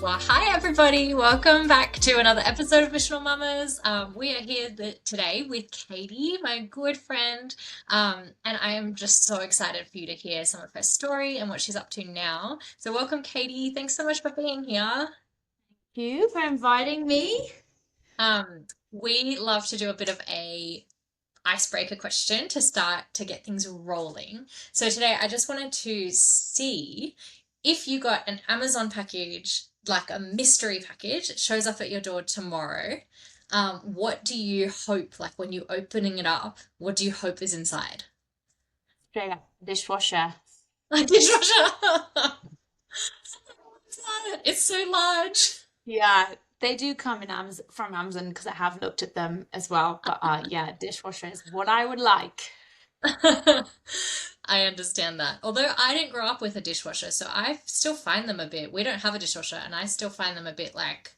Well, hi everybody. Welcome back to another episode of Missional Mamas. We are here today with Katie, my good friend, and I am just so excited for you to hear some of her story and what she's up to now. So, welcome, Katie. Thanks so much for being here. You for inviting me. We love to do a bit of a icebreaker question to start to get things rolling. So today I just wanted to see if you got an Amazon package, like a mystery package, it shows up at your door tomorrow. What do you hope, like when you're opening it up, what do you hope is inside? Straight up dishwasher. A dishwasher. It's so large. Yeah, they do come in Amazon from Amazon because I have looked at them as well. But yeah, dishwasher is what I would like. I understand that. Although I didn't grow up with a dishwasher, so I still find them a bit. We don't have a dishwasher, and I still find them a bit like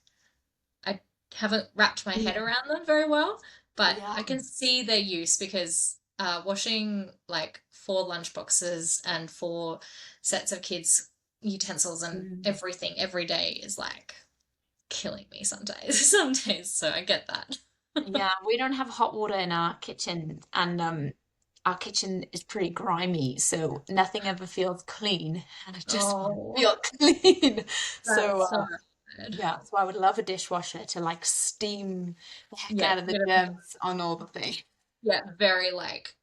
I haven't wrapped my head Yeah. around them very well. But Yeah. I can see their use because washing like four lunch boxes and four sets of kids' utensils and Mm. everything every day is like killing me sometimes. Some days, so I get that. Yeah, we don't have hot water in our kitchen, and our kitchen is pretty grimy, so nothing ever feels clean, and I just want to Oh, feel clean. So that's so bad. yeah, so I would love a dishwasher to like steam the heck Yeah, out of the germs on all the things. yeah, very like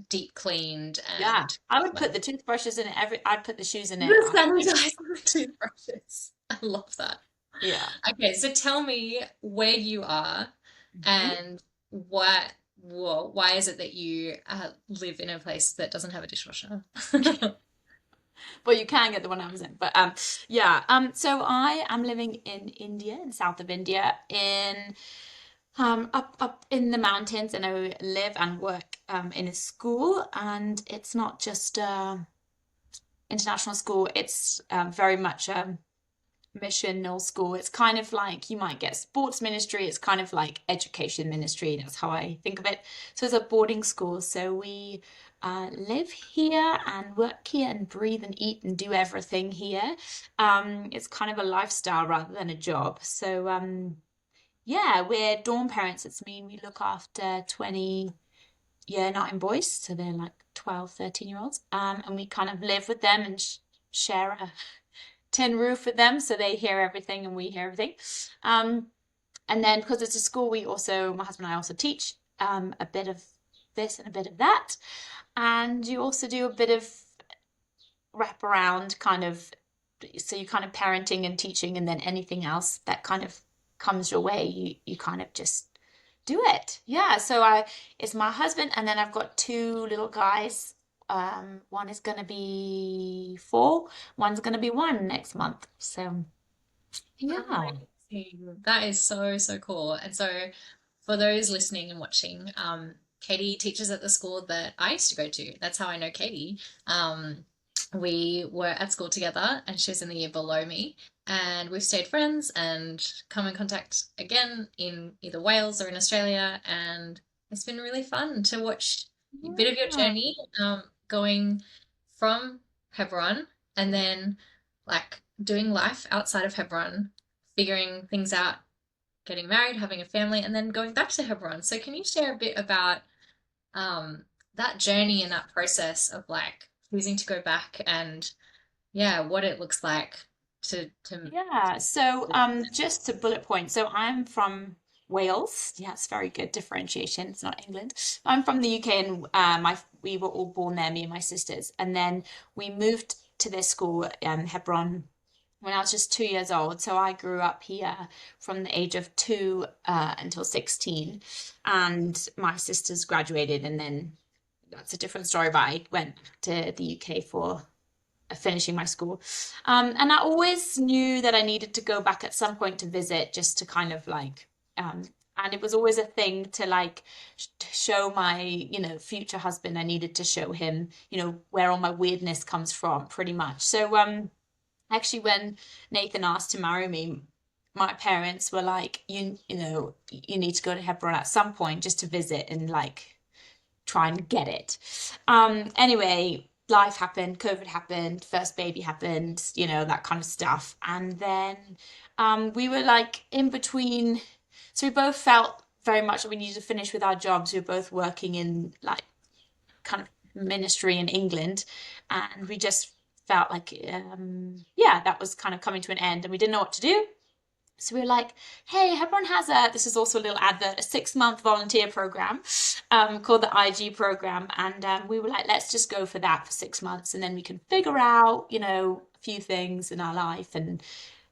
deep cleaned Yeah, and I would like put the toothbrushes in it. I'd put the shoes in it. the sanitizer toothbrushes. I love that. Yeah. Okay, so tell me where you are Mhm. and what, well, why is it that you live in a place that doesn't have a dishwasher? Well, you can get the one I was in, but yeah. So I am living in India, in the south of India, in up in the mountains, and I live and work in a school, and it's not just international school. It's very much missional school. It's kind of like you might get sports ministry. It's kind of like education ministry. That's how I think of it. So it's a boarding school. So we live here and work here and breathe and eat and do everything here. It's kind of a lifestyle rather than a job. So yeah, we're dorm parents. It's mean we look after 20 year nine boys. So they're like 12, 13 year olds. And we kind of live with them and share a tin roof with them so they hear everything and we hear everything. Um, and then because it's a school, my husband and I also teach a bit of this and a bit of that. And you also do a bit of wraparound kind of, so you kind of parenting and teaching, and then anything else that kind of comes your way, you kind of just do it. Yeah. It's my husband, and then I've got two little guys. One is gonna be 4, one's gonna be 1 next month. So yeah. Amazing. That is so, so cool. And so, for those listening and watching, Katie teaches at the school that I used to go to. That's how I know Katie. We were at school together, and she was in the year below me. And we've stayed friends and come in contact again in either Wales or in Australia. And it's been really fun to watch a bit of your Yeah. journey, going from Hebron and then like doing life outside of Hebron, figuring things out, getting married, having a family, and then going back to Hebron. So can you share a bit about that journey and that process of like choosing to go back and yeah, what it looks like to Yeah. So just to bullet point, so I'm from Wales. Yeah, it's very good differentiation. It's not England. I'm from the UK, and my we were all born there, me and my sisters. And then we moved to this school, Hebron, when I was just 2 years old. So I grew up here from the age of 2 until 16. And my sisters graduated, and then that's a different story, but I went to the UK for finishing my school. And I always knew that I needed to go back at some point to visit, just to kind of like, um, and it was always a thing to like show my, future husband. I needed to show him, where all my weirdness comes from, pretty much. So, actually, when Nathan asked to marry me, my parents were like, you need to go to Hebron at some point just to visit and like try and get it. Anyway, life happened, COVID happened, first baby happened, that kind of stuff. And then we were like in between. So we both felt very much that we needed to finish with our jobs. We were both working in like kind of ministry in England. And we just felt like, yeah, that was kind of coming to an end and we didn't know what to do. So we were like, hey, Hebron has this is also a little advert, a 6-month volunteer program called the IG program. And we were like, let's just go for that for 6 months. And then we can figure out, a few things in our life and,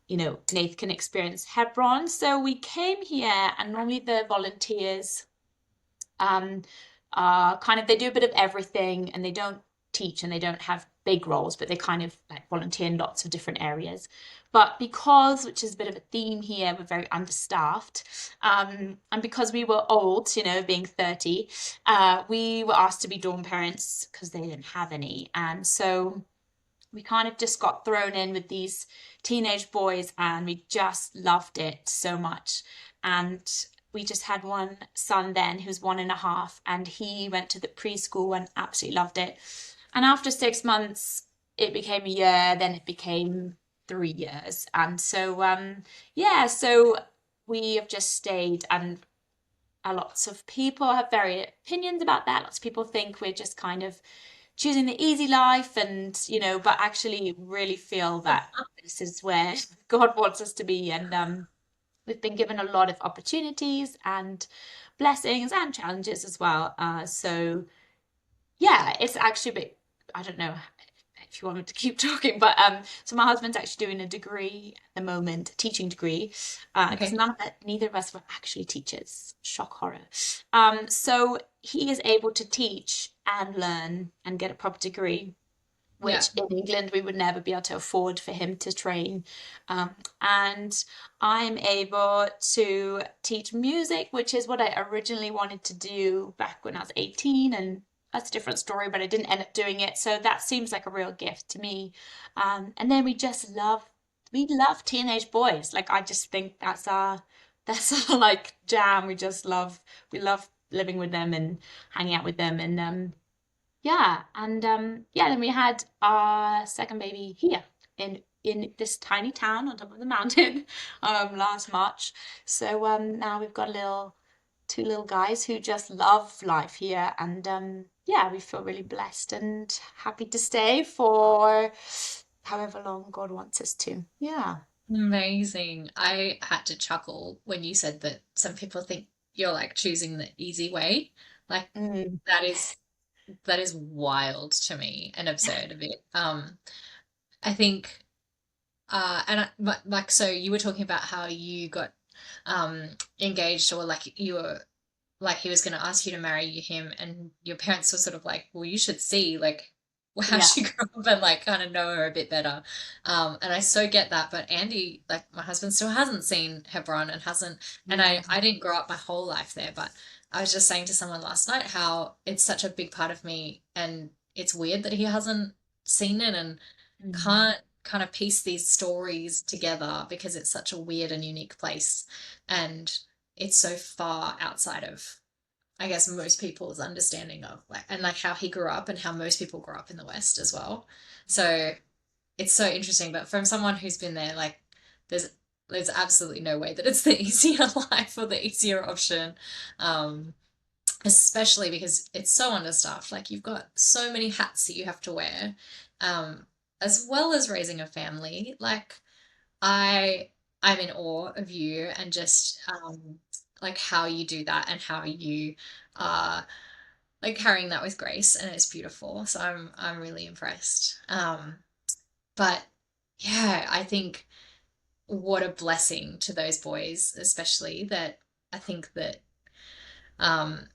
Nath can experience Hebron. So we came here and normally the volunteers um, kind of, they do a bit of everything and they don't teach and they don't have big roles, but they kind of like volunteer in lots of different areas. But because, which is a bit of a theme here, we're very understaffed, and because we were old, being 30, we were asked to be dorm parents because they didn't have any. And so we kind of just got thrown in with these teenage boys and we just loved it so much. And we just had one son then who's 1.5, and he went to the preschool and absolutely loved it. And after 6 months, it became a year, then it became 3 years. And so, yeah, so we have just stayed, and lots of people have varied opinions about that. Lots of people think we're just kind of choosing the easy life and but actually really feel that this is where God wants us to be. And we've been given a lot of opportunities and blessings and challenges as well. So yeah, it's actually a bit, I don't know if you want me to keep talking, but so my husband's actually doing a degree at the moment, a teaching degree, because Okay. neither of us were actually teachers. Shock horror. So he is able to teach and learn and get a proper degree, Yeah. which in England we would never be able to afford for him to train. And I'm able to teach music, which is what I originally wanted to do back when I was 18, and that's a different story, but I didn't end up doing it. So that seems like a real gift to me. And then we love teenage boys. Like I just think that's our like jam. We love living with them and hanging out with them. And yeah, and yeah, then we had our second baby here in this tiny town on top of the mountain last March. So now we've got two little guys who just love life here, and yeah, we feel really blessed and happy to stay for however long God wants us to. Yeah. Amazing. I had to chuckle when you said that some people think you're like choosing the easy way. Like Mm. that is that is wild to me and absurd a bit. I think and like so you were talking about how you got engaged, or like you were like he was going to ask you to marry him, and your parents were sort of like, well, you should see like how Yeah. she grew up and like kind of know her a bit better. And I so get that, but Andy, like my husband, still hasn't seen Hebron and hasn't, and I Mm. didn't grow up my whole life there, but I was just saying to someone last night how it's such a big part of me, and it's weird that he hasn't seen it and Mm. can't kind of piece these stories together because it's such a weird and unique place, and it's so far outside of, I guess, most people's understanding of like, and like how he grew up and how most people grow up in the West as well. So it's so interesting. But from someone who's been there, like there's there's absolutely no way that it's the easier life or the easier option. Um, Especially because it's so understaffed. Like you've got so many hats that you have to wear, um, as well as raising a family. Like I I'm in awe of you and just like how you do that and how you are like carrying that with grace, and it's beautiful. So I'm really impressed. But yeah, I think what a blessing to those boys, especially that I think that um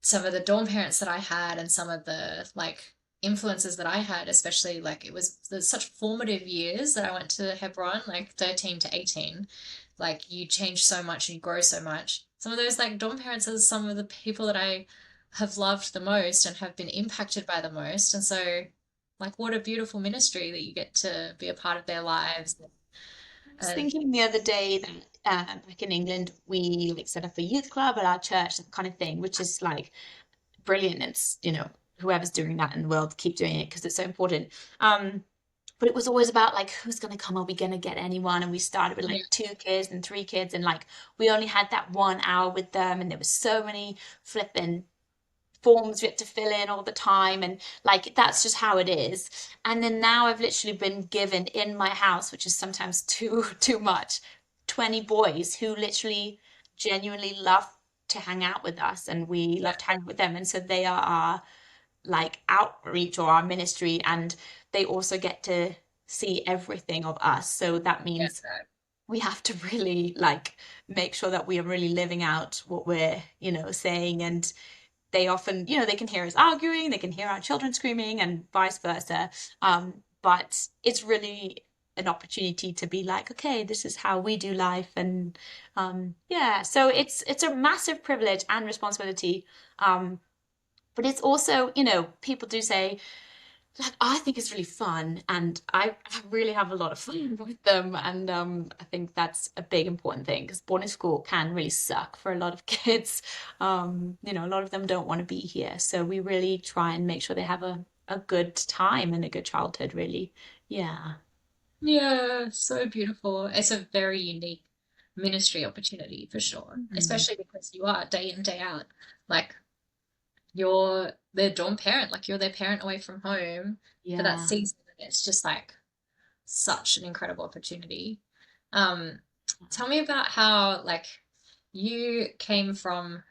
some of the dorm parents that I had and some of the like influences that I had, especially like it was there's such formative years that I went to Hebron, like 13 to 18. Like you change so much and you grow so much. Some of those like dorm parents are some of the people that I have loved the most and have been impacted by the most. And so like what a beautiful ministry that you get to be a part of their lives. I was And thinking the other day that back in England we like set up a youth club at our church, that kind of thing, which is like brilliant. It's whoever's doing that in the world keep doing it because it's so important. But it was always about like who's gonna come? Are we gonna get anyone? And we started with Yeah, like 2 kids and 3 kids, and like we only had that 1 hour with them, and there was so many flipping forms we had to fill in all the time, and like that's just how it is. And then now I've literally been given in my house, which is sometimes too much, 20 boys who literally genuinely love to hang out with us, and we yeah, love to hang out with them, and so they are our like outreach or our ministry, and they also get to see everything of us. So that yeah, means we have to really like make sure that we are really living out what we're, saying. And they often, they can hear us arguing, they can hear our children screaming, and vice versa. But it's really an opportunity to be like, okay, this is how we do life, and yeah. So it's a massive privilege and responsibility. But it's also, people do say, like, I think it's really fun, and I really have a lot of fun with them. And I think that's a big important thing because boarding school can really suck for a lot of kids. A lot of them don't want to be here. So we really try and make sure they have a good time and a good childhood, really. Yeah. yeah. So beautiful. It's a very unique ministry opportunity for sure, Mhm. especially because you are day in, day out. Like you're their dorm parent, like you're their parent away from home for that Yeah. season. And it's just like such an incredible opportunity. Um, Tell me about how like you came from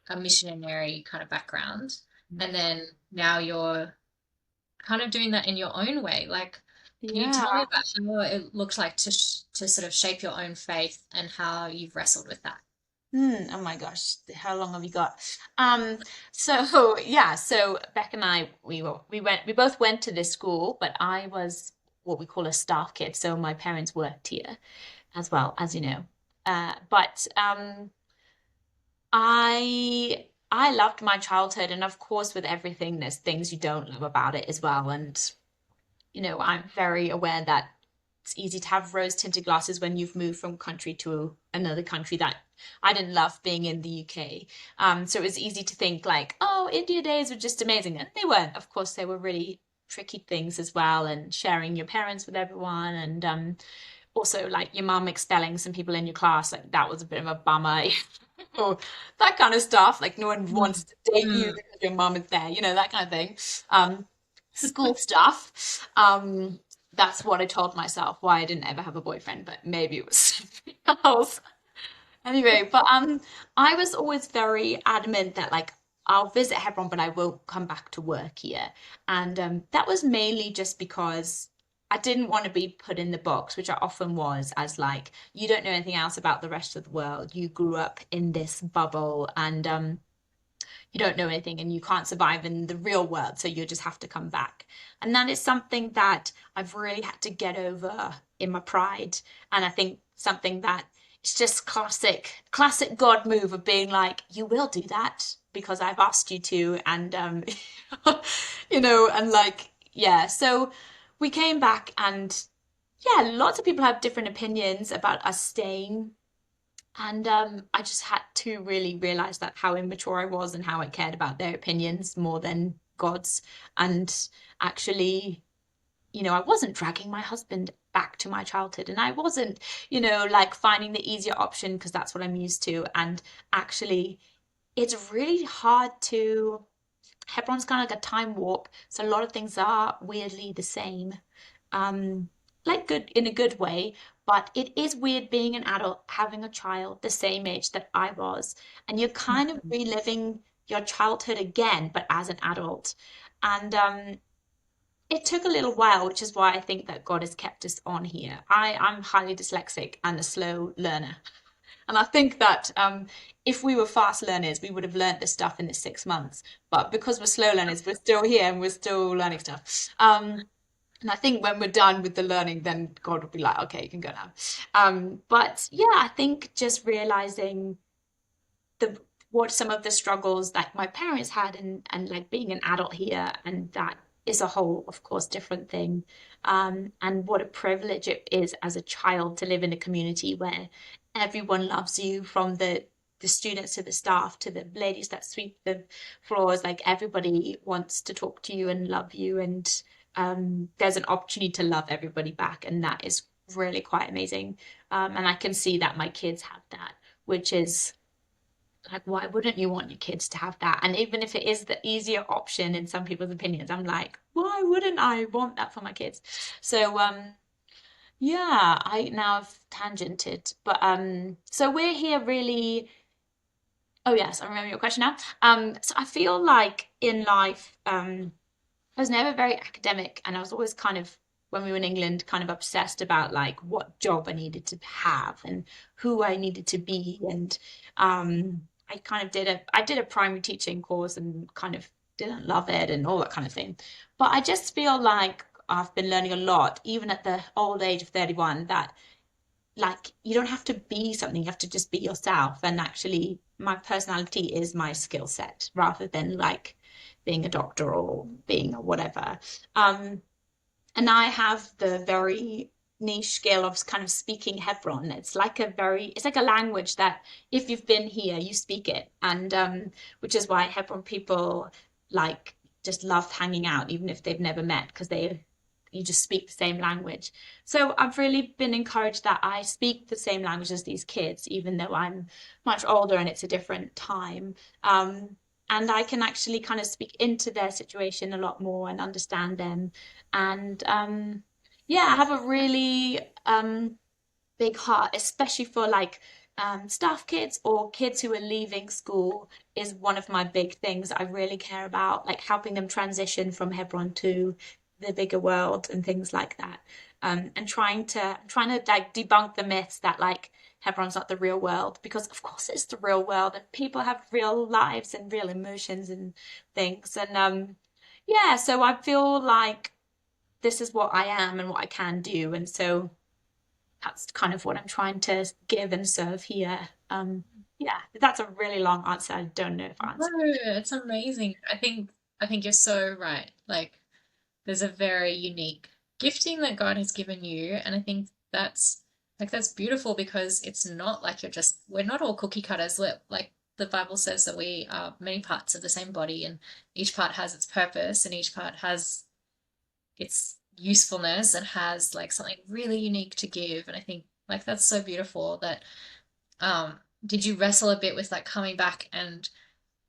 a missionary kind of background, and then now you're kind of doing that in your own way. Like, can you Yeah. tell me about how it looked like to sort of shape your own faith and how you've wrestled with that? Oh my gosh, how long have you got? So yeah, so Beck and I we both went to this school, but I was what we call a staff kid, so my parents worked here as well, as you know. But I loved my childhood, and of course with everything there's things you don't love about it as well. And I'm very aware that it's easy to have rose-tinted glasses when you've moved from country to another country that I didn't love being in the UK. So it was easy to think like, oh, India days were just amazing. And they weren't. Of course, they were really tricky things as well, and sharing your parents with everyone, and also like your mum expelling some people in your class, like that was a bit of a bummer. Or that kind of stuff. Like no one Mm. wants to date you Mm. because your mum is there, that kind of thing. School stuff. That's what I told myself why I didn't ever have a boyfriend, but maybe it was something else. Anyway, but I was always very adamant that like I'll visit Hebron, but I won't come back to work here. And that was mainly just because I didn't want to be put in the box, which I often was, as like, you don't know anything else about the rest of the world. You grew up in this bubble, and you don't know anything, and you can't survive in the real world, so you just have to come back. And that is something that I've really had to get over in my pride. And I think something that it's just classic God move of being like, you will do that because I've asked you to. And and like, yeah. So we came back, and yeah, lots of people have different opinions about us staying, and I just had to really realize that how immature I was and how I cared about their opinions more than God's. And actually, I wasn't dragging my husband back to my childhood, and I wasn't, like finding the easier option because that's what I'm used to. And actually, it's really hard to. Hebron's kind of like a time warp, so a lot of things are weirdly the same. Um, like good in a good way, but it is weird being an adult having a child the same age that I was, and you're kind of reliving your childhood again, but as an adult. And it took a little while, which is why I think that God has kept us on here. I'm highly dyslexic and a slow learner. And I think that if we were fast learners, we would have learnt this stuff in the 6 months. But because we're slow learners, we're still here and we're still learning stuff. And I think when we're done with the learning, then God will be like, okay, you can go now. But yeah, I think just realizing the what some of the struggles that my parents had, and like being an adult here, and that is a whole, of course, different thing. And what a privilege it is as a child to live in a community where everyone loves you from the the students to the staff to the ladies that sweep the floors, like everybody wants to talk to you and love you, and there's an opportunity to love everybody back, and that is really quite amazing. And I can see that my kids have that, which is like, why wouldn't you want your kids to have that? And even if it is the easier option in some people's opinions, I'm like, why wouldn't I want that for my kids? So yeah, I now have tangented, but so we're here really. Oh yes, I remember your question now. So I feel like in life, I was never very academic, and I was always kind of, when we were in England, kind of obsessed about like what job I needed to have and who I needed to be. And I kind of did a primary teaching course and kind of didn't love it and all that kind of thing. But I just feel like I've been learning a lot, even at the old age of 31, that like you don't have to be something, you have to just be yourself. And actually, my personality is my skill set rather than like being a doctor or being a whatever. Um, and I have the very niche skill of kind of speaking Hebron. It's like a language that if you've been here, you speak it. And which is why Hebron people like just love hanging out, even if they've never met, because they you just speak the same language. So I've really been encouraged that I speak the same language as these kids, even though I'm much older and it's a different time. And I can actually kind of speak into their situation a lot more and understand them. And yeah, I have a really big heart, especially for like staff kids or kids who are leaving school is one of my big things I really care about, like helping them transition from Hebron to the bigger world and things like that. And trying to like debunk the myths that like Hebron's not the real world, because of course it's the real world and people have real lives and real emotions and things. And yeah, so I feel like this is what I am and what I can do. And so that's kind of what I'm trying to give and serve here. Yeah, that's a really long answer. I don't know if I No, answered. it's amazing. I think you're so right. Like there's a very unique gifting that God has given you, and I think that's beautiful because it's not like we're not all cookie cutters. Like the Bible says that we are many parts of the same body, and each part has its purpose, and each part has its usefulness and has like something really unique to give. And I think like that's so beautiful that did you wrestle a bit with like coming back and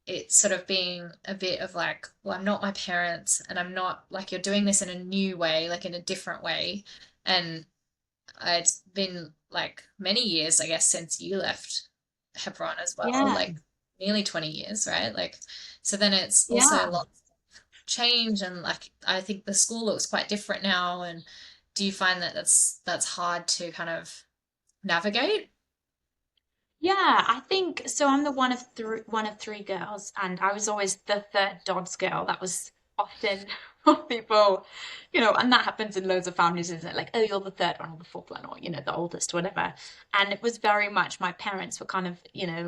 it sort of being a bit of like, well, I'm not my parents and I'm not like you're doing this in a new way, like in a different way. And it's been like many years, I guess, since you left Hebron as well, Yeah, like nearly 20 years, right? Like, so then it's also yeah. lots of change and like I think the school looks quite different now. And do you find that that's hard to kind of navigate? Yeah, I think so. I'm the one of three girls, and I was always the third Dodds girl. That was often what people, and that happens in loads of families, isn't it? Like, oh, you're the third one or the fourth one, or the oldest, whatever. And it was very much my parents were kind of,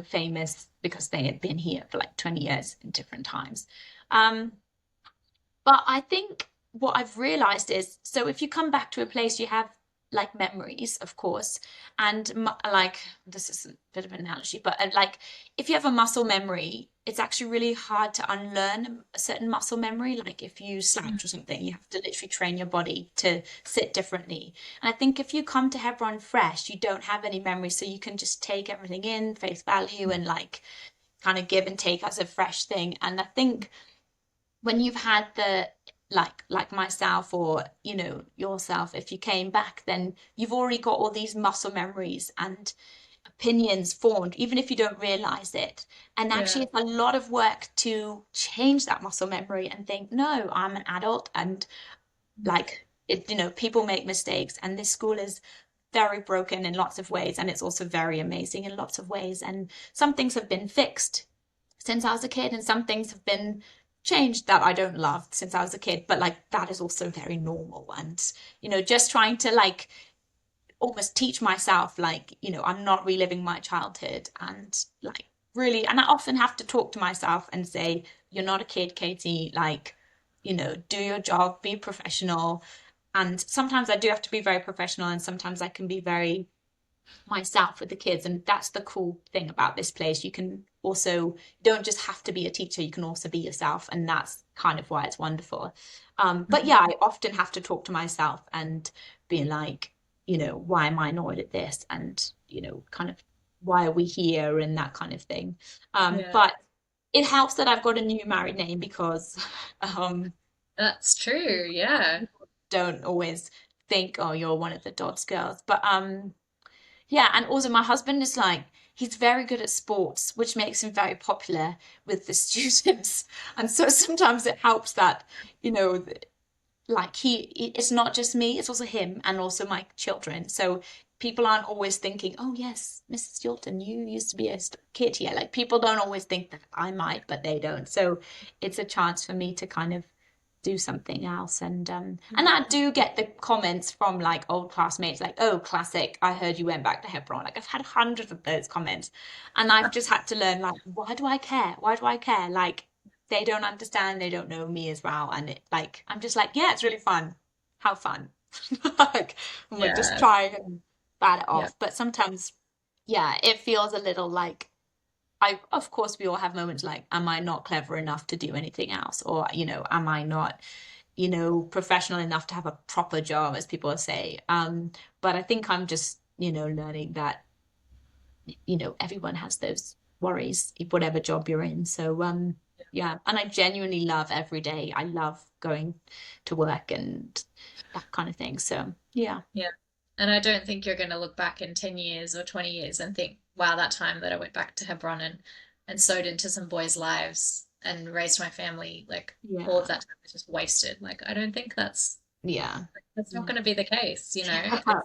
famous because they had been here for like 20 years in different times. Um, but I think what I've realized is, so if you come back to a place, you have like memories, of course, and like this is a bit of an analogy, but like if you have a muscle memory, it's actually really hard to unlearn a certain muscle memory. Like if you slouch or something, you have to literally train your body to sit differently. And I think if you come to Hebron fresh, you don't have any memories, so you can just take everything in face value and like kind of give and take as a fresh thing. And I think when you've had the like myself or yourself, if you came back, then you've already got all these muscle memories and opinions formed, even if you don't realize it. And actually Yeah. it's a lot of work to change that muscle memory and think, no, I'm an adult, and like it, people make mistakes, and this school is very broken in lots of ways, and it's also very amazing in lots of ways. And some things have been fixed since I was a kid, and some things have been changed that I don't love since I was a kid, but like that is also very normal. And, just trying to like almost teach myself, like, I'm not reliving my childhood, and like really, and I often have to talk to myself and say, you're not a kid, Katie, like, do your job, be professional. And sometimes I do have to be very professional, and sometimes I can be very myself with the kids. And that's the cool thing about this place. You can also, you don't just have to be a teacher, you can also be yourself. And that's kind of why it's wonderful. But Mhm. yeah, I often have to talk to myself and be like, why am I annoyed at this? And, kind of why are we here and that kind of thing. Yeah, But it helps that I've got a new married name because um, that's true. Yeah. don't always think, oh, you're one of the Dodds girls. But yeah, and also my husband is like, he's very good at sports, which makes him very popular with the students. And so sometimes it helps that, you know, like it's not just me, it's also him and also my children. So people aren't always thinking, oh yes, Mrs. Yulton, you used to be a kid here. Like people don't always think that I might, but they don't. So it's a chance for me to kind of do something else. And I do get the comments from like old classmates like, oh, classic, I heard you went back to Hebron. Like I've had hundreds of those comments. And I've just had to learn like, why do I care? Why do I care? Like they don't understand, they don't know me as well. And it like I'm just like, yeah, it's really fun. How fun. Like I'm like just Yeah. trying and bat it Yeah. off. But sometimes, yeah, it feels a little like of course we all have moments like, am I not clever enough to do anything else? Or, am I not, professional enough to have a proper job, as people say. But I think I'm just, learning that, everyone has those worries, whatever job you're in. So, yeah, and I genuinely love every day. I love going to work and that kind of thing. So, yeah. Yeah. And I don't think you're going to look back in 10 years or 20 years and think, wow, that time that I went back to Hebron and sewed into some boys' lives and raised my family, like all of Yeah. that time was just wasted. Like, I don't think Yeah. that's not Yeah. going to be the case, you know. Yeah.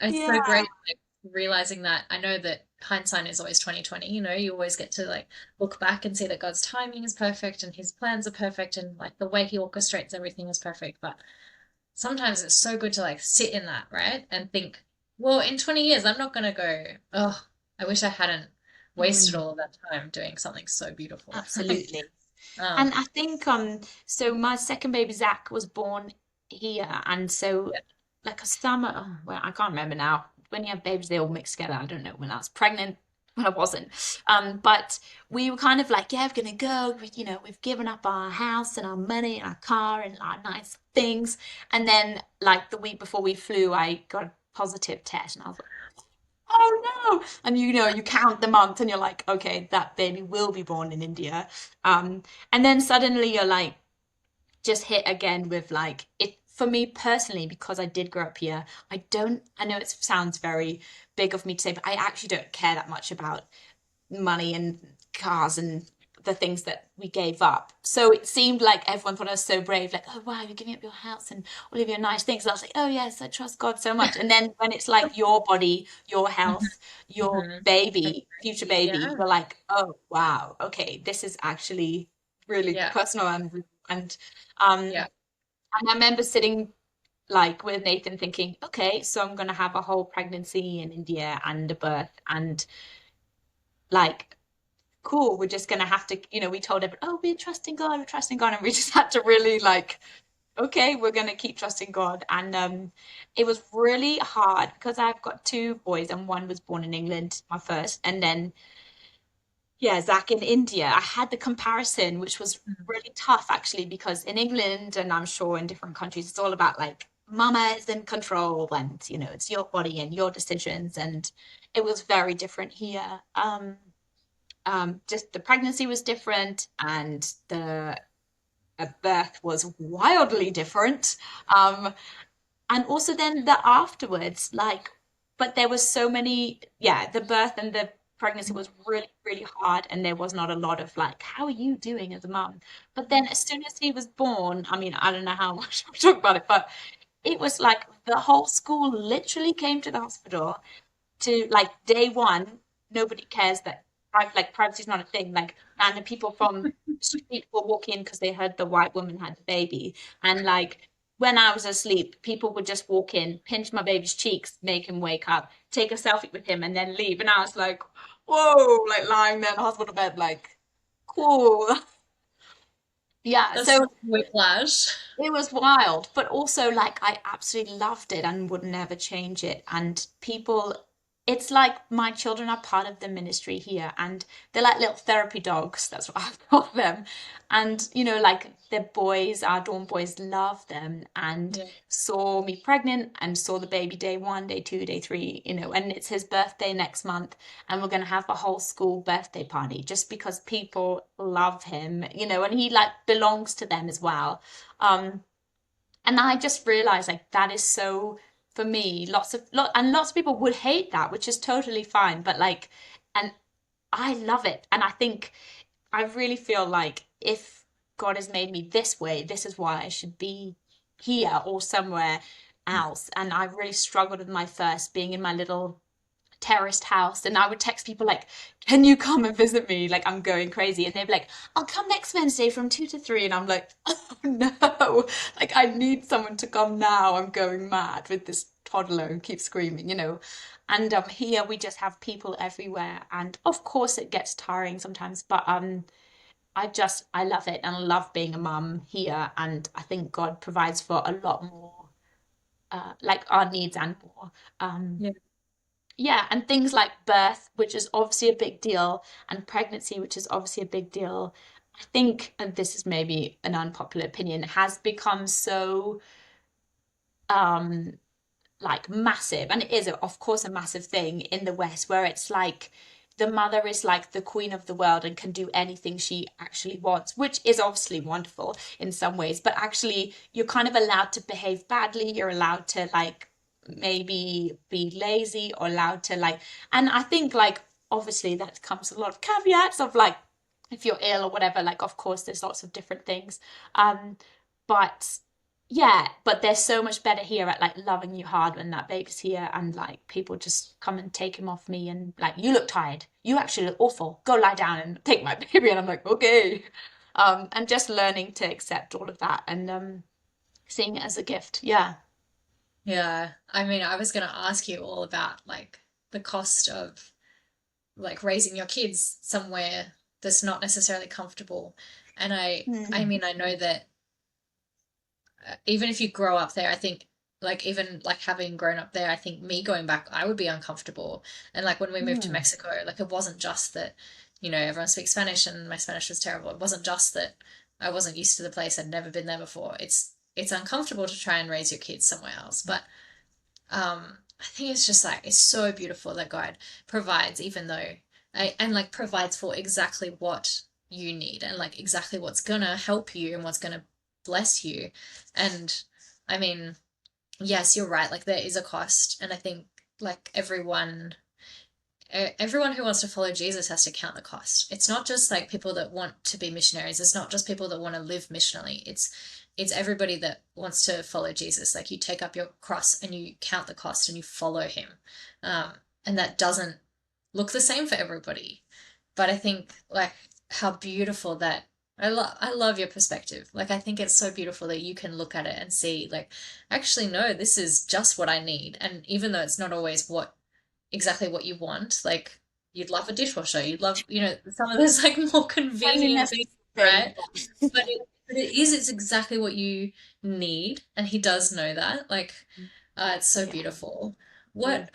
It's so Yeah. great like, realizing that. I know that hindsight is always 2020, you know, you always get to like look back and see that God's timing is perfect and his plans are perfect and like the way he orchestrates everything is perfect. But sometimes it's so good to like sit in that, right? And think, well, in 20 years, I'm not going to go, oh, I wish I hadn't wasted Mm, all of that time doing something so beautiful. absolutely. And Um, I think so my second baby Zach was born here, and so yeah, like a summer, well, I can't remember now. When you have babies, they all mix together. I don't know when I was pregnant, when I wasn't. But we were kind of like, yeah, we're gonna go. We've given up our house and our money and our car and our nice things. And then like the week before we flew, I got a positive test, and I was like, oh no. And you count the month and you're like, okay, that baby will be born in India. And then suddenly you're like just hit again with like it for me personally, because I did grow up here. I know it sounds very big of me to say, but I actually don't care that much about money and cars and the things that we gave up. So it seemed like everyone thought I was so brave, like, oh wow, you're giving up your house and all of your nice things. And I was like, oh yes, I trust God so much. And then when it's like your body, your health, your mhm. baby, future baby, Yeah, you're like, oh wow, okay, this is actually really yeah, personal and um yeah. and I remember sitting like with Nathan thinking, okay, so I'm gonna have a whole pregnancy in India and a birth and like cool, we're just gonna have to, we told everyone, oh, we're trusting God, we're trusting God, and we just had to really like, okay, we're gonna keep trusting God. And it was really hard because I've got two boys and one was born in England, my first, and then yeah, Zach in India. I had the comparison, which was Mhm. really tough actually, because in England and I'm sure in different countries, it's all about like mama is in control and it's your body and your decisions, and it was very different here. Just the pregnancy was different and the birth was wildly different. And also then the afterwards, like, but there was so many, yeah, the birth and the pregnancy was really, really hard. And there was not a lot of like, how are you doing as a mom? But then as soon as he was born, I mean, I don't know how much we talk about it, but it was like the whole school literally came to the hospital to like day one, nobody cares that like privacy is not a thing. Like random people from the street will walk in because they heard the white woman had the baby. And like when I was asleep, people would just walk in, pinch my baby's cheeks, make him wake up, take a selfie with him, and then leave. And I was like, whoa, like lying there in the hospital bed, like, cool. Yeah, That's so such whiplash. it was wild, but also like I absolutely loved it and would never change it. And people, it's like my children are part of the ministry here, and they're like little therapy dogs. That's what I've called them. And like the boys, our dorm boys, love them and Yeah. saw me pregnant and saw the baby day one, day two, day three, and it's his birthday next month, and we're going to have a whole school birthday party just because people love him, and he like belongs to them as well. And I just realized like that is so for me, lots of people would hate that, which is totally fine, but like, and I love it. And I think I really feel like if God has made me this way, this is why I should be here or somewhere else. And I really struggled with my first being in my little terraced house, and I would text people like, can you come and visit me, like I'm going crazy, and they'd be like, I'll come next Wednesday from 2 to 3, and I'm like, oh no, like I need someone to come now, I'm going mad with this toddler and keep screaming. And here we just have people everywhere, and of course it gets tiring sometimes, but I love it, and I love being a mum here, and I think God provides for a lot more, like our needs and more. um Yeah. yeah, and things like birth, which is obviously a big deal, and pregnancy, which is obviously a big deal. I think, and this is maybe an unpopular opinion, has become so um like massive, and it is of course a massive thing in the West, where it's like the mother is like the queen of the world and can do anything she actually wants, which is obviously wonderful in some ways, but actually you're kind of allowed to behave badly, you're allowed to like maybe be lazy, or allowed to like, and I think like obviously that comes with a lot of caveats of like if you're ill or whatever, like of course there's lots of different things, but yeah, but they're so much better here at like loving you hard when that baby's here, and like people just come and take him off me and like, you look tired, you actually look awful, go lie down and take my baby, and I'm like, okay. And just learning to accept all of that, and seeing it as a gift. Yeah. Yeah. I mean, I was going to ask you all about like the cost of like raising your kids somewhere that's not necessarily comfortable. And I Mm. mean, I know that even if you grow up there, I think like even like having grown up there, I think me going back, I would be uncomfortable. And like when we moved to Mm. Mexico, like it wasn't just that, everyone speaks Spanish and my Spanish was terrible. It wasn't just that I wasn't used to the place. I'd never been there before. It's uncomfortable to try and raise your kids somewhere else. But I think it's just like it's so beautiful that God provides, even though and like provides for exactly what you need and like exactly what's gonna help you and what's gonna bless you. And I mean, yes, you're right. Like there is a cost, and I think like everyone who wants to follow Jesus has to count the cost. It's not just like people that want to be missionaries. It's not just people that want to live missionally. It's everybody that wants to follow Jesus. Like you take up your cross and you count the cost and you follow him. Um, and that doesn't look the same for everybody. But I think like how beautiful that I love your perspective. Like I think it's so beautiful that you can look at it and see like actually no, this is just what I need. And even though it's not always exactly what you want. Like you'd love a dishwasher, you'd love, some of those like more Only convenient things, necessary right? It's exactly what you need, and he does know that. Like, it's so yeah. beautiful. Mm. What,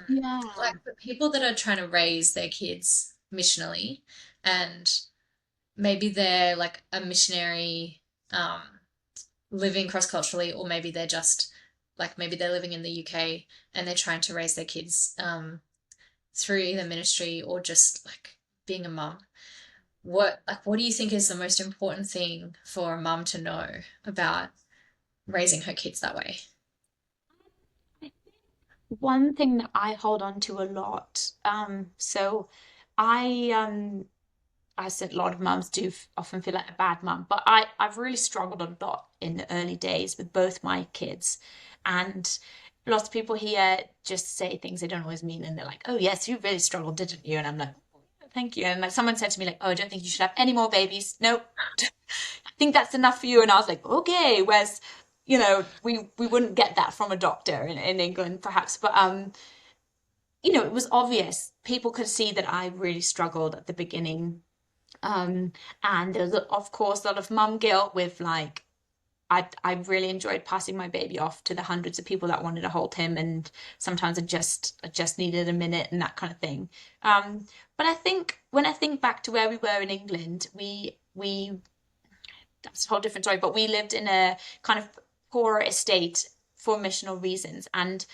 Yeah. like the people that are trying to raise their kids missionally, and maybe they're like a missionary, um, living cross-culturally, or maybe they're just like maybe they're living in the UK and they're trying to raise their kids through either ministry or just like being a mum. What do you think is the most important thing for a mum to know about raising her kids that way? One thing that I hold on to a lot, so I I said a lot of mums do often feel like a bad mum, but I've really struggled a lot in the early days with both my kids. And lots of people here just say things they don't always mean, and they're like, "Oh yes, you really struggled, didn't you?" And I'm like, "Thank you." And like someone said to me like, "Oh, I don't think you should have any more babies." Nope. I think that's enough for you. And I was like, "Okay." Whereas, we wouldn't get that from a doctor in England, perhaps, but it was obvious. People could see that I really struggled at the beginning, and there's of course a lot of mum guilt with like I really enjoyed passing my baby off to the hundreds of people that wanted to hold him, and sometimes I just needed a minute and that kind of thing. Um, but I think when I think back to where we were in England, we that's a whole different story, but we lived in a kind of poorer estate for missional reasons, and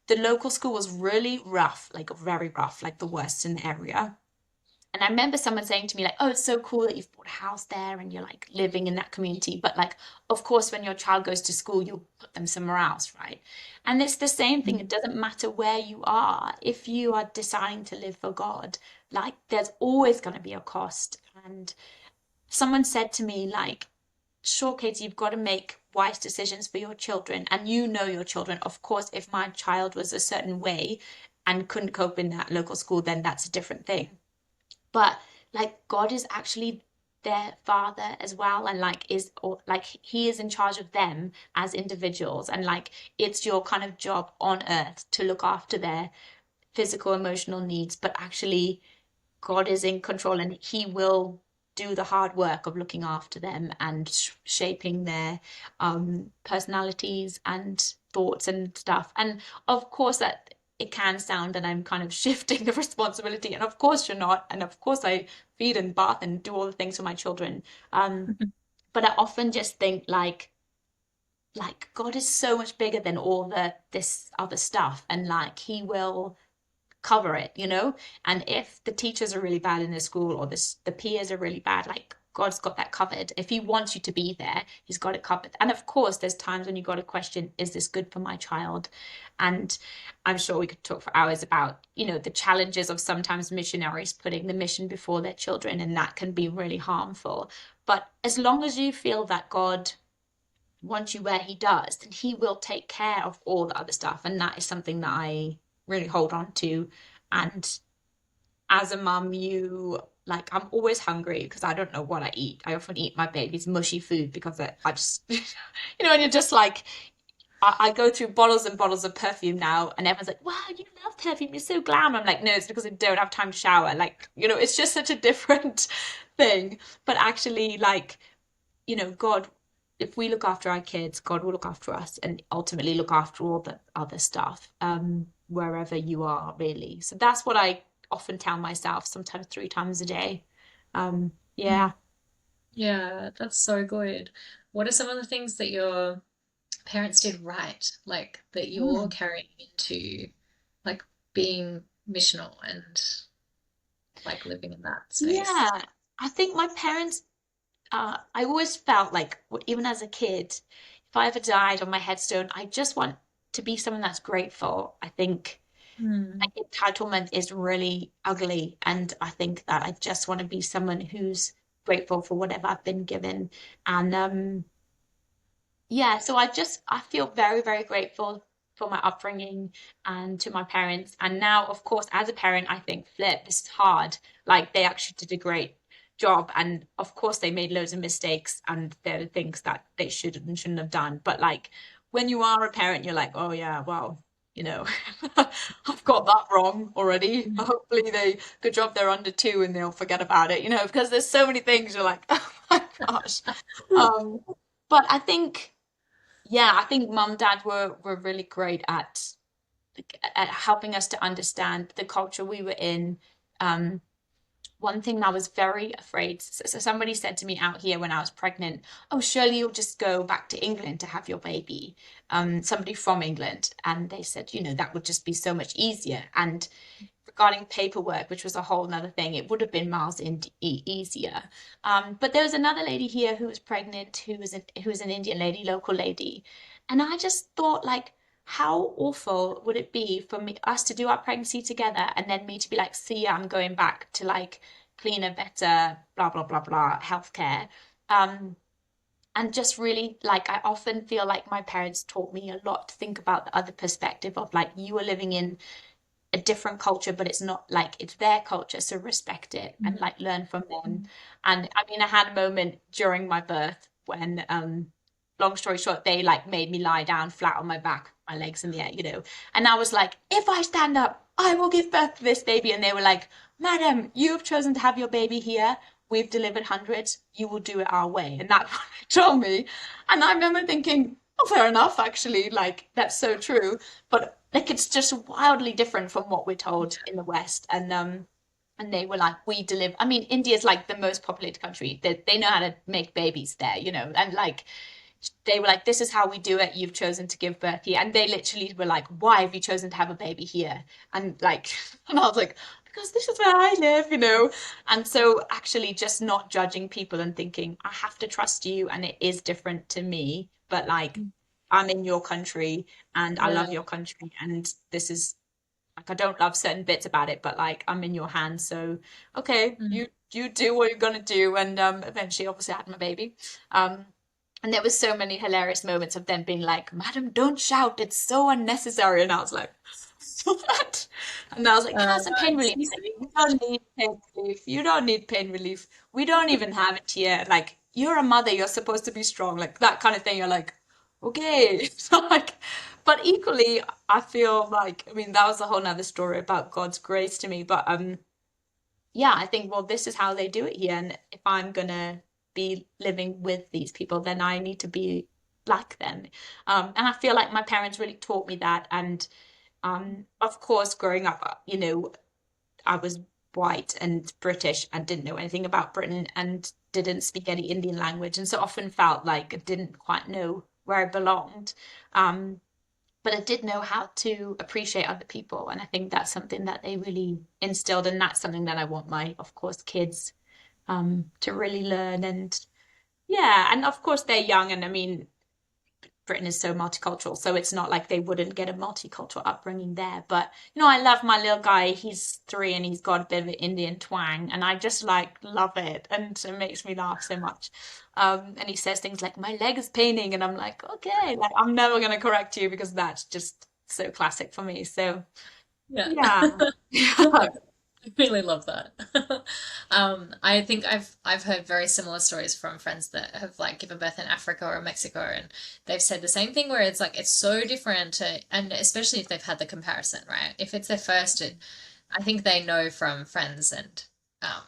the local school was really rough, like very rough, like the worst in the area. And I remember someone saying to me, like, oh, it's so cool that you've bought a house there and you're like living in that community. But like, of course, when your child goes to school, you'll put them somewhere else, right? And it's the same thing. It doesn't matter where you are. If you are deciding to live for God, like, there's always going to be a cost. And someone said to me, like, sure, Katie, you've got to make wise decisions for your children. And you know your children. Of course, if my child was a certain way and couldn't cope in that local school, then that's a different thing. But like God is actually their father as well, and like is or like he is in charge of them as individuals, and like it's your kind of job on earth to look after their physical, emotional needs, but actually God is in control and he will do the hard work of looking after them and shaping their personalities and thoughts and stuff. And of course, that it can sound that I'm kind of shifting the responsibility, and of course you're not. And of course, I feed and bath and do all the things for my children. But I often just think like God is so much bigger than all the this other stuff, and like He will cover it, you know? And if the teachers are really bad in the school, or the peers are really bad, like God's got that covered. If he wants you to be there, he's got it covered. And of course, there's times when you got to question, is this good for my child? And I'm sure we could talk for hours about, the challenges of sometimes missionaries putting the mission before their children, and that can be really harmful. But as long as you feel that God wants you where he does, then he will take care of all the other stuff. And that is something that I really hold on to. And as a mum, I'm always hungry because I don't know what I eat. I often eat my baby's mushy food because I just, and you're just like, I go through bottles and bottles of perfume now, and everyone's like, wow, you love perfume, you're so glam. I'm like, no, it's because I don't have time to shower. Like, it's just such a different thing. But actually, like, God, if we look after our kids, God will look after us and ultimately look after all the other stuff, wherever you are, really. So that's what I often tell myself, sometimes 3 times a day. Yeah. Yeah, that's so good. What are some of the things that your parents did right, like that you're Mm. carrying into like being missional and like living in that space? Yeah. I think my parents, I always felt like, even as a kid, if I ever died on my headstone, I just want to be someone that's grateful. I think Hmm. like entitlement is really ugly, and I think that I just want to be someone who's grateful for whatever I've been given. And yeah, so I feel very, very grateful for my upbringing and to my parents. And now, of course, as a parent, I think, flip, this is hard. Like they actually did a great job. And of course, they made loads of mistakes, and there are things that they should and shouldn't have done. But like when you are a parent, you're like, oh yeah, well, you know, I've got that wrong already. Hopefully good job they're under 2 and they'll forget about it, because there's so many things you're like, oh my gosh. Um, but I think mum, dad were really great at helping us to understand the culture we were in. Um, One thing that I was very afraid. So somebody said to me out here when I was pregnant, "Oh, surely you'll just go back to England to have your baby." Somebody from England, and they said, that would just be so much easier. And regarding paperwork, which was a whole nother thing, it would have been miles easier. But there was another lady here who was pregnant, who was an Indian lady, local lady, and I just thought like, how awful would it be for us to do our pregnancy together, and then me to be like, see ya, I'm going back to like cleaner, better, blah blah blah blah healthcare. Um, and just really like I often feel like my parents taught me a lot to think about the other perspective of like you are living in a different culture, but it's not like it's their culture, so respect it and like learn from them. And I mean, I had a moment during my birth when, long story short, they like made me lie down flat on my back, my legs in the air, and I was like, if I stand up, I will give birth to this baby. And they were like, madam, you've chosen to have your baby here. we've delivered hundreds, you will do it our way. And that's what they told me. And I remember thinking, oh, fair enough, actually, like that's so true. But like it's just wildly different from what we're told in the West. And they were like, we deliver. I mean, India's like the most populated country. They know how to make babies there, you know, and like they were like, this is how we do it. You've chosen to give birth here. And they literally were like, why have you chosen to have a baby here? And like, and I was like, because this is where I live, you know? And so actually just not judging people and thinking, I have to trust you and it is different to me, but like, I'm in your country and I Yeah. love your country and this is like I don't love certain bits about it, but like I'm in your hands. So okay, Mm. you do what you're gonna do. And eventually obviously I had my baby. Um and there was so many hilarious moments of them being like, Madam, don't shout, it's so unnecessary. And I was like, what? And I was like, can I have some pain relief? He's Nice. like, you don't need pain relief. You don't need pain relief. We don't even have it here. Like, you're a mother, you're supposed to be strong. Like that kind of thing. You're like, okay. So like, but equally, I feel like, I mean, that was a whole nother story about God's grace to me. But yeah, I think, well, this is how they do it here. And if I'm gonna be living with these people, then I need to be like them. And I feel like my parents really taught me that. And of course, growing up, you know, I was white and British and didn't know anything about Britain and didn't speak any Indian language, and so often felt like I didn't quite know where I belonged. Um, but I did know how to appreciate other people, and I think that's something that they really instilled, and that's something that I want my, of course, kids to really learn. And yeah, and of course they're young, and I mean Britain is so multicultural, so it's not like they wouldn't get a multicultural upbringing there. But you know, I love my little guy. He's 3 and he's got a bit of an Indian twang, and I just like love it, and it makes me laugh so much. And he says things like, "My leg is paining," and I'm like, "Okay, like I'm never gonna correct you because that's just so classic for me." So Yeah. yeah, I really love that. I think I've heard very similar stories from friends that have like given birth in Africa or Mexico, and they've said the same thing where it's like it's so different and especially if they've had the comparison, right? If it's their first, I think they know from friends and um,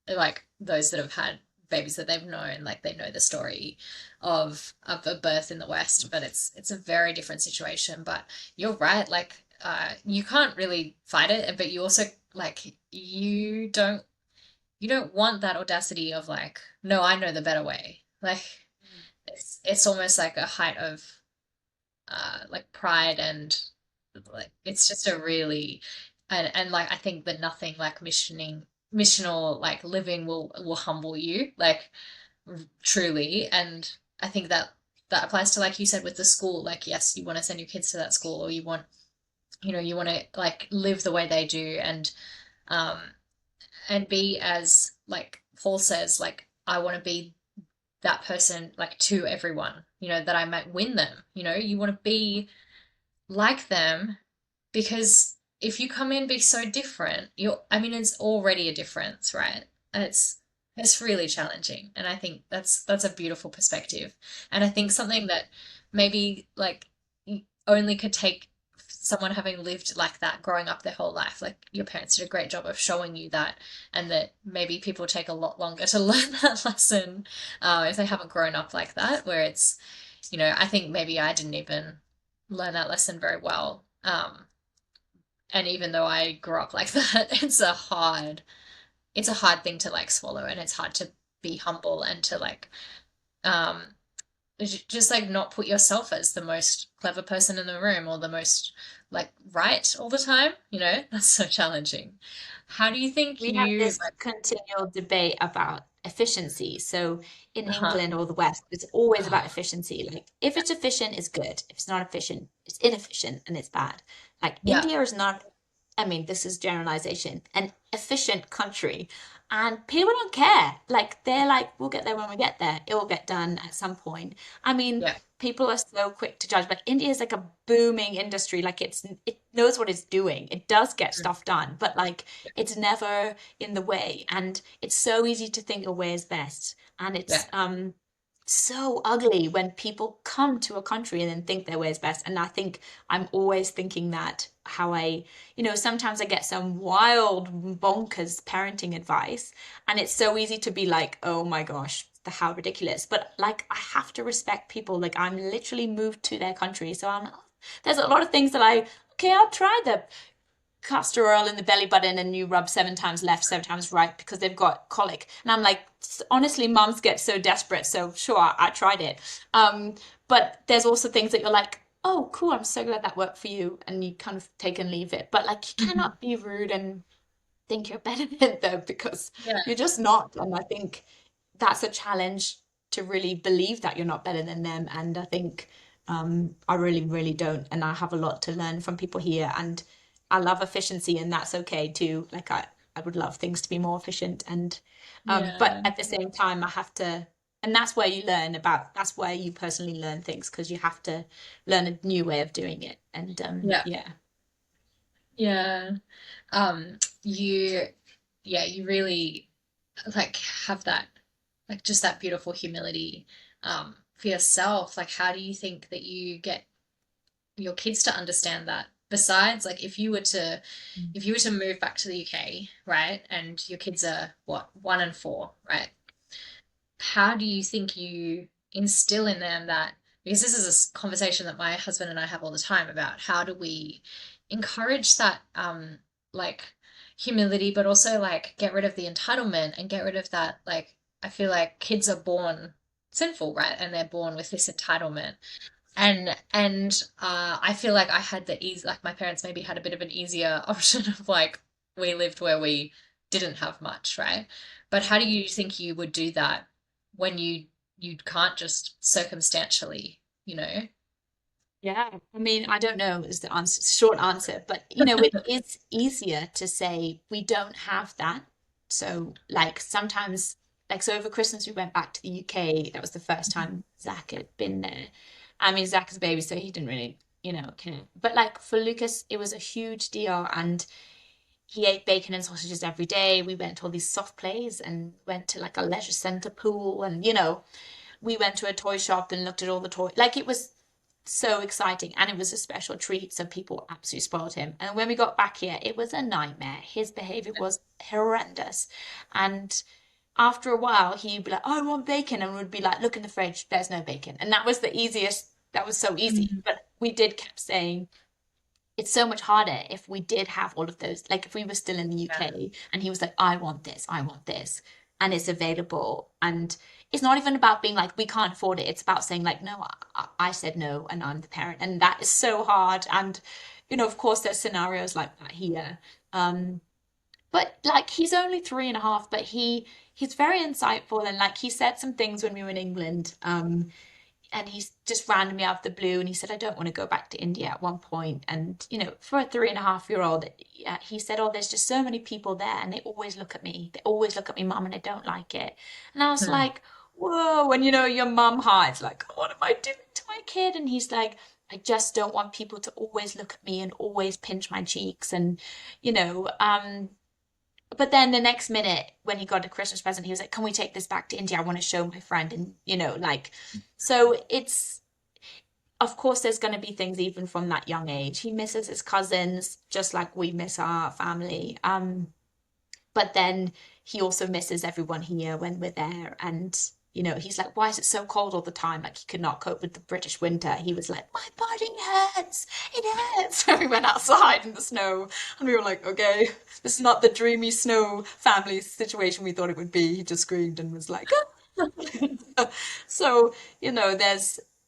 like those that have had babies that they've known, like they know the story of a birth in the West, but it's a very different situation. But you're right, like you can't really fight it, but you also like you don't want that audacity of like, no, I know the better way. Like it's almost like a height of like pride and like it's just a really and like I think that nothing like missional like living will humble you like truly. And I think that that applies to like you said with the school, like yes, you want to send your kids to that school or you want you want to like live the way they do um and be as like Paul says, like I want to be that person like to everyone, that I might win them. You want to be like them because if you come in be so different, I mean it's already a difference, right? And it's really challenging. And I think that's a beautiful perspective. And I think something that maybe like only could take someone having lived like that growing up their whole life. Like your parents did a great job of showing you that, and that maybe people take a lot longer to learn that lesson if they haven't grown up like that, where it's, I think maybe I didn't even learn that lesson very well. And even though I grew up like that, it's a hard thing to like swallow, and it's hard to be humble and to like um just like not put yourself as the most clever person in the room or the most like right all the time. That's so challenging. How do you think we have you this continual debate about efficiency. So in uh-huh. England or the West, it's always about efficiency. Like if it's efficient, it's good. If it's not efficient, it's inefficient and it's bad. Like Yeah. India is not, I mean, this is generalization, an efficient country. And people don't care. Like they're like, we'll get there when we get there. It will get done at some point. I mean, Yeah. people are so quick to judge. Like India is like a booming industry. Like it knows what it's doing. It does get Mm. stuff done, but like it's never in the way. And it's so easy to think a way is best. And Yeah. so ugly when people come to a country and then think their way is best. And I think I'm always thinking that how sometimes I get some wild, bonkers parenting advice, and it's so easy to be like, oh my gosh, how ridiculous. But like, I have to respect people. Like, I'm literally moved to their country. So there's a lot of things that okay, I'll try the castor oil in the belly button and you rub 7 times left, 7 times right because they've got colic. And I'm like, honestly, moms get so desperate. So sure, I tried it. But there's also things that you're like, oh, cool, I'm so glad that worked for you. And you kind of take and leave it. But like, you Mhm. cannot be rude and think you're better than them because Yeah, you're just not. And I think that's a challenge to really believe that you're not better than them. And I think I really, really don't. And I have a lot to learn from people here. And I love efficiency, and that's okay too. Like I would love things to be more efficient. And but yeah, at the same time, I have to. And that's where you learn about. That's where you personally learn things because you have to learn a new way of doing it. And yeah, yeah, yeah. You, yeah, you really like have that, like just that beautiful humility, for yourself. Like, how do you think that you get your kids to understand that? Besides, like, if you were to move back to the UK, right, and your kids are what, 1 and 4, right? How do you think you instill in them that, because this is a conversation that my husband and I have all the time about how do we encourage that, like humility, but also like get rid of the entitlement and get rid of that, like, I feel like kids are born sinful, right? And they're born with this entitlement. And I feel like I had the easy, like my parents maybe had a bit of an easier option of like we lived where we didn't have much, right? But how do you think you would do that when you can't just circumstantially, you know? yeah. I mean, I don't know is the answer, short answer, but it is easier to say we don't have that. So, like sometimes, like so over Christmas we went back to the UK. That was the first time Zach had been there. I mean, Zach is a baby, so he didn't really, care. But like for Lucas, it was a huge deal, and he ate bacon and sausages every day. We went to all these soft plays and went to like a leisure centre pool, and we went to a toy shop and looked at all the toys. Like it was so exciting, and it was a special treat. So people absolutely spoiled him. And when we got back here, it was a nightmare. His behavior was horrendous. And after a while, he'd be like, oh, I want bacon. And we'd be like, look in the fridge, there's no bacon. And that was the easiest, that was so easy. Mm, But we did kept saying, it's so much harder if we did have all of those. Like if we were still in the yeah, UK and he was like, I want this, and it's available. And it's not even about being like, we can't afford it. It's about saying, like, no, I said no, and I'm the parent. And that is so hard. And, of course, there's scenarios like that here. Um, but like he's only 3.5, but he's very insightful. And like he said some things when we were in England. And he's just randomly out of the blue and he said I don't want to go back to India at one point. And for a 3.5-year-old, yeah, he said, oh, there's just so many people there and they always look at me, mom, and I don't like it. And I was mm, like, whoa. And your mum heart is like, what am I doing to my kid? And he's like, I just don't want people to always look at me and always pinch my cheeks. And you know but then the next minute when he got a Christmas present, he was like, can we take this back to India? I want to show my friend. And like, so it's, of course, there's going to be things even from that young age. He misses his cousins just like we miss our family. But then he also misses everyone here when we're there. And, he's like, why is it so cold all the time? Like he could not cope with the British winter. He was like, my body hurts. It hurts. So we went outside in the snow and we were like, okay, this is not the dreamy snow family situation we thought it would be. He just screamed and was like, so,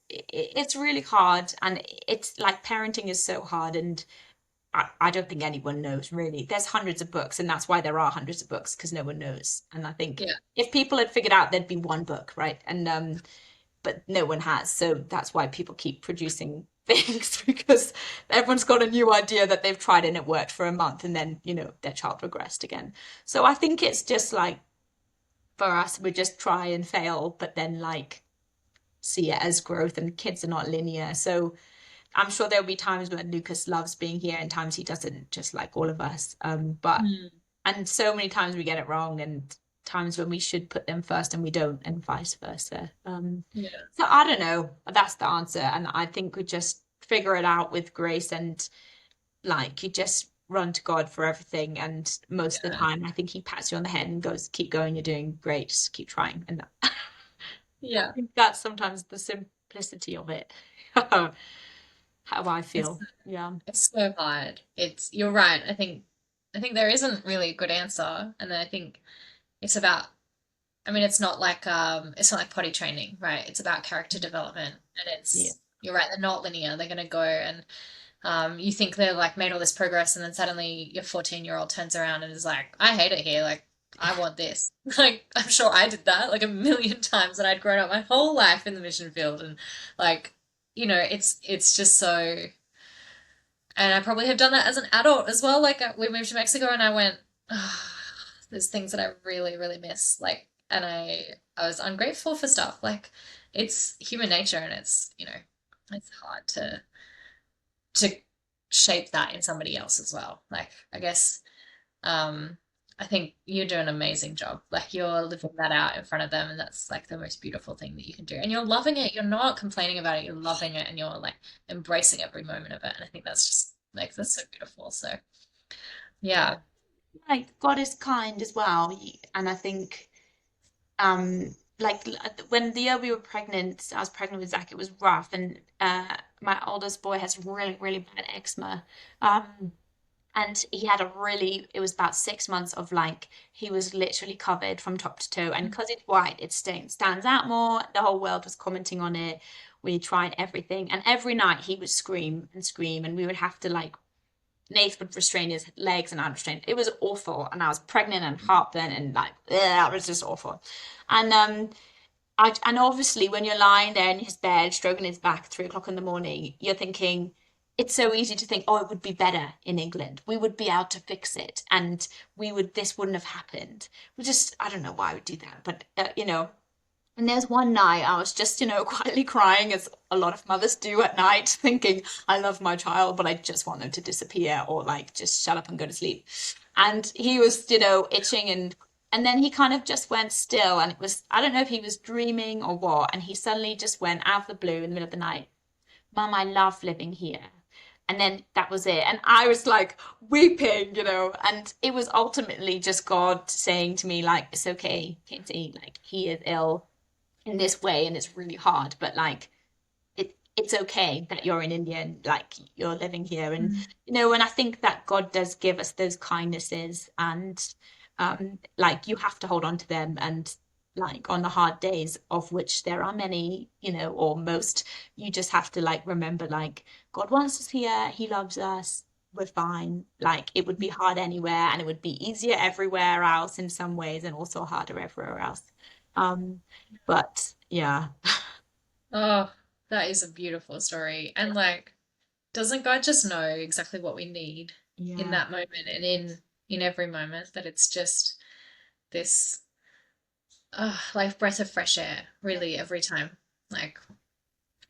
it's really hard, and it's like parenting is so hard, and I don't think anyone knows really. There's hundreds of books, and that's why there are hundreds of books because no one knows. And I think yeah, if people had figured out, there'd be one book, right? And but no one has, so that's why people keep producing things because everyone's got a new idea that they've tried and it worked for a month, and then their child regressed again. So I think it's just like for us, we just try and fail, but then like see it as growth, and kids are not linear. So I'm sure there'll be times when Lucas loves being here and times he doesn't, just like all of us. But mm, and so many times we get it wrong and times when we should put them first and we don't, and vice versa. Yeah. So I don't know. That's the answer, and I think we just figure it out with grace, and like you just run to God for everything. And most of the Yeah. time, I think He pats you on the head and goes, "Keep going. You're doing great. Just keep trying." And I Yeah. think that's sometimes the simplicity of it. How I It's feel. Yeah. it's so hard. It's you're right. I think there isn't really a good answer. And then I think it's about I mean it's not like potty training, right? It's about character development and Yeah. it's you're right, they're not linear. They're gonna go and you think they're like made all this progress and then suddenly your 14-year-old turns around and is like, I hate it here, like I want this. Like I'm sure I did that like a million times and I'd grown up my whole life in the mission field and like it's just so and I probably have done that as an adult as well. Like we moved to Mexico and I went, oh, there's things that I really, really miss. Like, and I was ungrateful for stuff. Like, it's human nature, and it's hard to shape that in somebody else as well. Like, I guess, um, I think you're doing an amazing job. Like, you're living that out in front of them, and that's like the most beautiful thing that you can do. And you're loving it. You're not complaining about it. You're loving it, and you're like embracing every moment of it. And I think that's just like that's so beautiful. So yeah, Like God is kind as well, and I think like when the year we were pregnant, I was pregnant with Zach, it was rough, and my oldest boy has really, really bad eczema. Um, and he had a really, it was about 6 months of like, he was literally covered from top to toe. And because it's white, it stands out more. The whole world was commenting on it. We tried everything. And every night he would scream and scream, and we would have to like, Nath would restrain his legs and I'd restrain. It was awful. And I was pregnant and heartburn and like, it was just awful. And and obviously, when you're lying there in his bed, stroking his back at 3 o'clock in the morning, you're thinking, it's so easy to think, oh, it would be better in England. We would be able to fix it, and this wouldn't have happened. We just, I don't know why I would do that, but And there's one night I was just, quietly crying, as a lot of mothers do at night, thinking, I love my child, but I just want them to disappear or like just shut up and go to sleep. And he was, itching, and then he kind of just went still, and it was, I don't know if he was dreaming or what, and he suddenly just went out of the blue in the middle of the night, Mum, I love living here. And then that was it. And I was like weeping, and it was ultimately just God saying to me, like, it's okay, Katie, like, he is ill in this way and it's really hard, but like, it's okay that you're in India and like you're living here. And, and I think that God does give us those kindnesses, and like you have to hold on to them, and like on the hard days, of which there are many, or most, you just have to like remember, like, God wants us here, he loves us, we're fine. Like it would be hard anywhere, and it would be easier everywhere else in some ways, and also harder everywhere else. um but yeah. oh, that is a beautiful story. And like, doesn't God just know exactly what we need in Yeah. that moment and in every moment? That it's just this like breath of fresh air, really, every time. Like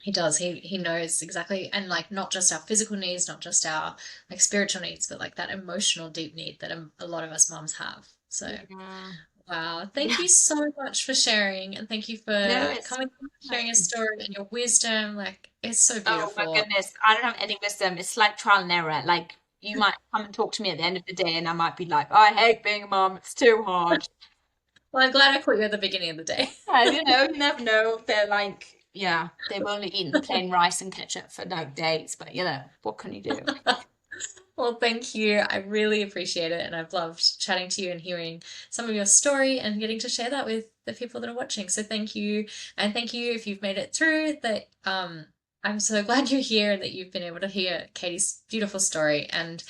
he does. He knows exactly, and like not just our physical needs, not just our like spiritual needs, but like that emotional deep need that a lot of us moms have. So Yeah. wow, thank Yeah. you so much for sharing, and thank you No, for it's coming, sharing your fine. story and your wisdom. Like it's so Oh my beautiful. goodness, I don't have any wisdom. It's like trial and error. Like you might come and talk to me at the end of the day, and I might be like, "Oh, I hate being a mom. It's too hard." Well, I'm glad I caught you at the beginning of the day. Yeah, you never know. They're like, yeah, they've only eaten plain rice and ketchup for like days, but what can you do? Well, thank you. I really appreciate it. And I've loved chatting to you and hearing some of your story and getting to share that with the people that are watching. So thank you. And thank you if you've made it through that. I'm so glad you're here and that you've been able to hear Katie's beautiful story. And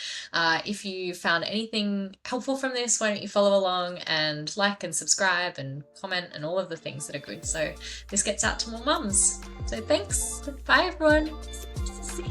if you found anything helpful from this, why don't you follow along and like and subscribe and comment and all of the things that are good. So this gets out to more mums. So thanks. Bye, everyone. See.